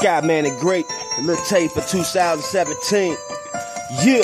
Skyman and Great, a little tape for 2017. Yeah.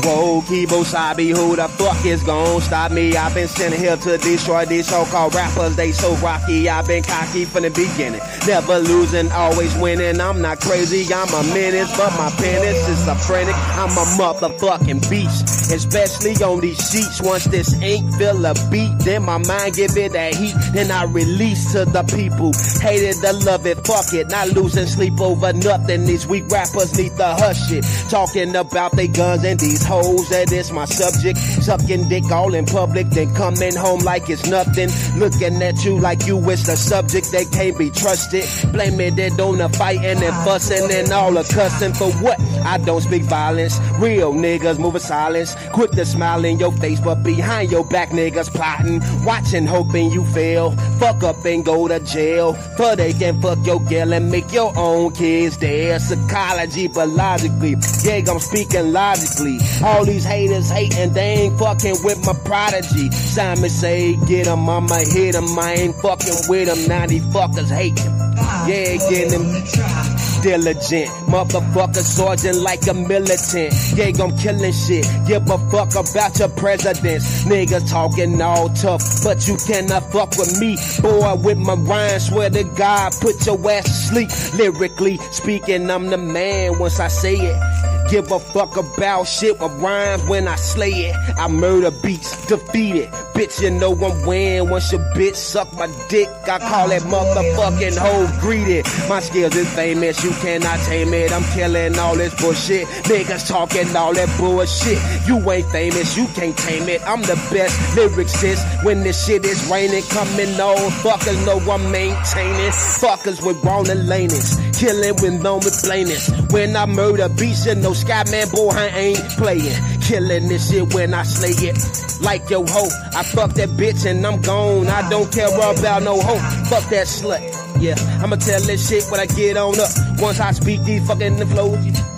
Whoa, Kibo Sabi, who the fuck is gon' stop me? I've been sent here to destroy these so-called rappers, they so rocky. I've been cocky from the beginning, never losing, always winning. I'm not crazy, I'm a menace, but my pen is schizophrenic. I'm a motherfucking beast, especially on these sheets. Once this ink feel a beat, then my mind give it that heat. Then I release to the people, hate it or love it, fuck it. Not losing sleep over nothing, these weak rappers need to hush it. Talking about they guns and these hoes, that is my subject. Sucking dick all in public, then coming home like it's nothing. Looking at you like you is the subject that can't be trusted. Blaming it on the fighting and fussing and all the cussing. For what? I don't speak violence. Real niggas moving silence. Quick to smile in your face, but behind your back niggas plotting. Watching, hoping you fail. Fuck up and go to jail. For they can fuck your girl and make your own kids there. Psychology, but logically. Yeah, I'm speaking logically. All these haters hating, they ain't fucking with my prodigy. Simon say, get 'em, I'ma hit 'em. I ain't fucking with 'em, now these fuckers hating. Yeah, getting them diligent. Motherfucker sergeant like a militant. Yeah, I'm killing shit. Give a fuck about your presidents. Niggas talking all tough, but you cannot fuck with me. Boy, with my rhymes, swear to God, put your ass to sleep. Lyrically speaking, I'm the man once I say it. Give a fuck about shit with rhymes when I slay it. I murder beats, defeat it. Bitch, you know I'm winning. Once your bitch suck my dick, I call that motherfucking hoe greedy. My skills is famous, you cannot tame it. I'm killing all this bullshit. Niggas talking all that bullshit. You ain't famous, you can't tame it. I'm the best lyricist. When this shit is raining, coming on. Fuckers know I'm maintaining. Fuckers with wrong and lanings. Killing with no plainness. When I murder beats, you know Skyman, boy, I ain't playing. Killing this shit when I slay it. Like your hoe, I fuck that bitch and I'm gone. I don't care about no hoe. Fuck that slut. Yeah, I'ma tell this shit when I get on up. Once I speak these fucking flows.